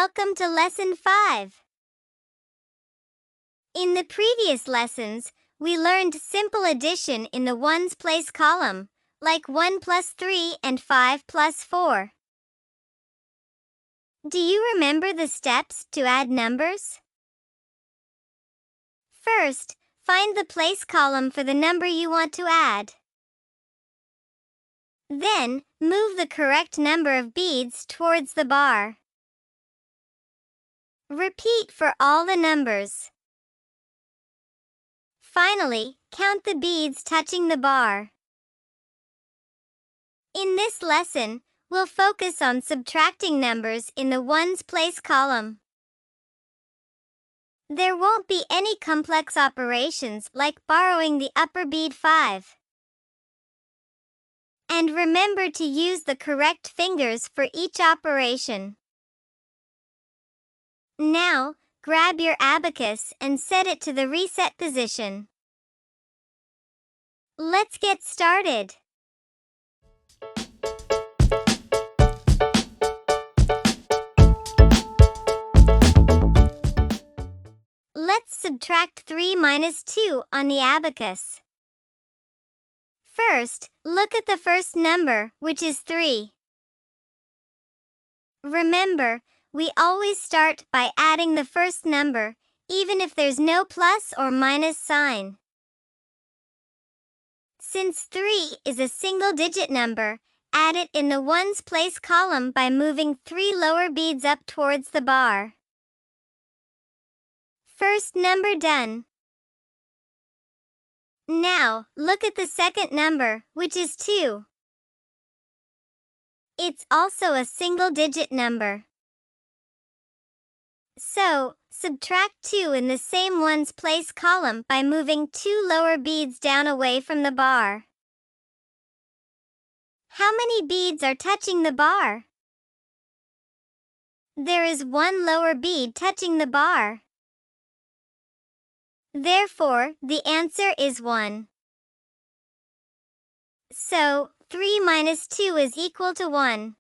Welcome to Lesson 5. In the previous lessons, we learned simple addition in the ones place column, like 1 plus 3 and 5 plus 4. Do you remember the steps to add numbers? First, find the place column for the number you want to add. Then, move the correct number of beads towards the bar. Repeat for all the numbers. Finally, count the beads touching the bar. In this lesson, we'll focus on subtracting numbers in the ones place column. There won't be any complex operations like borrowing the upper bead 5. And remember to use the correct fingers for each operation. Now, grab your abacus and set it to the reset position. Let's get started. Let's subtract 3 minus 2 on the abacus. First, look at the first number, which is 3. Remember, we always start by adding the first number, even if there's no plus or minus sign. Since 3 is a single-digit number, add it in the ones place column by moving 3 lower beads up towards the bar. First number done. Now, look at the second number, which is 2. It's also a single-digit number. So, subtract 2 in the same ones place column by moving 2 lower beads down away from the bar. How many beads are touching the bar? There is 1 lower bead touching the bar. Therefore, the answer is 1. So, 3 minus 2 is equal to 1.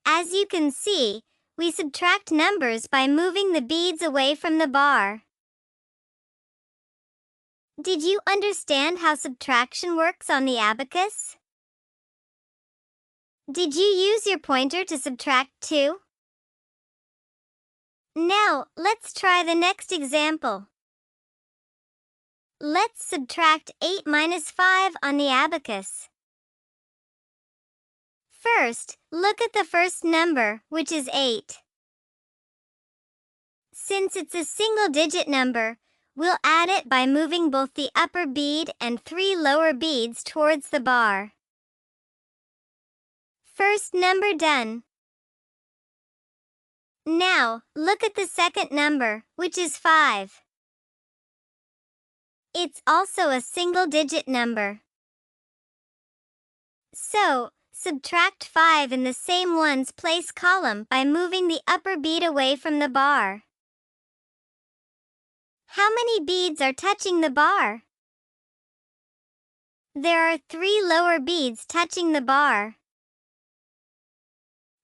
As you can see, we subtract numbers by moving the beads away from the bar. Did you understand how subtraction works on the abacus? Did you use your pointer to subtract 2? Now, let's try the next example. Let's subtract 8 minus 5 on the abacus. First, look at the first number, which is 8. Since it's a single-digit number, we'll add it by moving both the upper bead and 3 lower beads towards the bar. First number done. Now, look at the second number, which is 5. It's also a single-digit number. So, subtract 5 in the same ones place column by moving the upper bead away from the bar. How many beads are touching the bar? There are 3 lower beads touching the bar.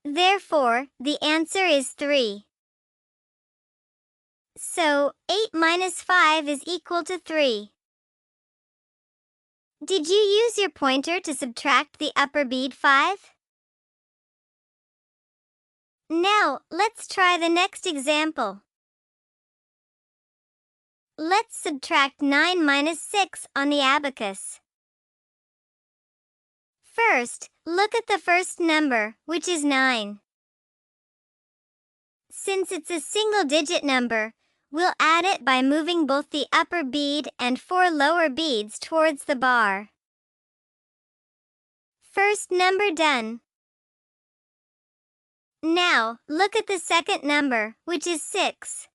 Therefore, the answer is 3. So, 8 minus 5 is equal to 3. Did you use your pointer to subtract the upper bead 5? Now, let's try the next example. Let's subtract 9 minus 6 on the abacus. First, look at the first number, which is 9. Since it's a single-digit number, we'll add it by moving both the upper bead and 4 lower beads towards the bar. First number done. Now, look at the second number, which is 6.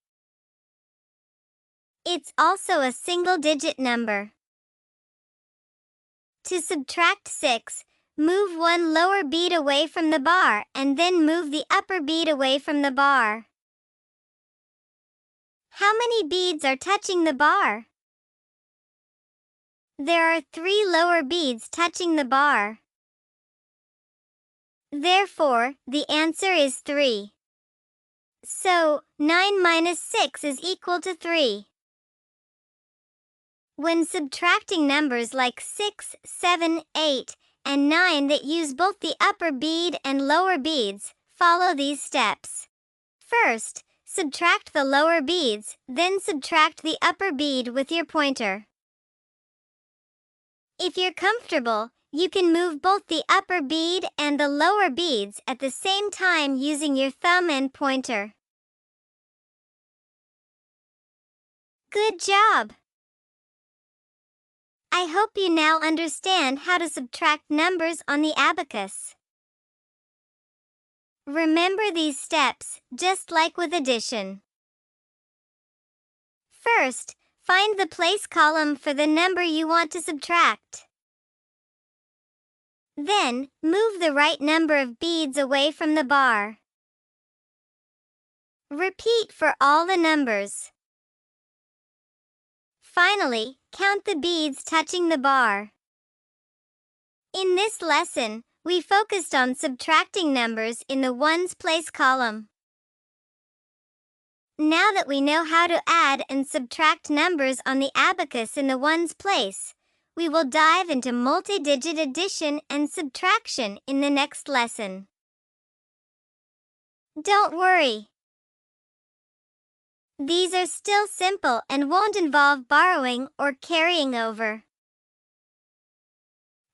It's also a single-digit number. To subtract 6, move 1 lower bead away from the bar and then move the upper bead away from the bar. How many beads are touching the bar? There are 3 lower beads touching the bar. Therefore, the answer is 3. So, 9 minus 6 is equal to 3. When subtracting numbers like 6, 7, 8, and 9 that use both the upper bead and lower beads, follow these steps. First, subtract the lower beads, then subtract the upper bead with your pointer. If you're comfortable, you can move both the upper bead and the lower beads at the same time using your thumb and pointer. Good job! I hope you now understand how to subtract numbers on the abacus. Remember these steps, just like with addition. First, find the place column for the number you want to subtract. Then, move the right number of beads away from the bar. Repeat for all the numbers. Finally, count the beads touching the bar. In this lesson, we focused on subtracting numbers in the ones place column. Now that we know how to add and subtract numbers on the abacus in the ones place, we will dive into multi-digit addition and subtraction in the next lesson. Don't worry. These are still simple and won't involve borrowing or carrying over.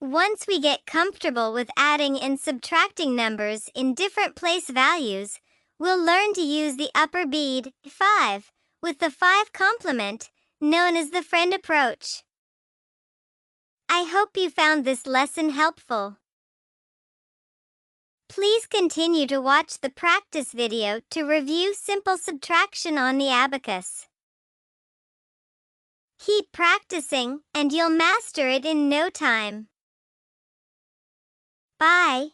Once we get comfortable with adding and subtracting numbers in different place values, we'll learn to use the upper bead, 5, with the 5 complement, known as the friend approach. I hope you found this lesson helpful. Please continue to watch the practice video to review simple subtraction on the abacus. Keep practicing, and you'll master it in no time. Bye.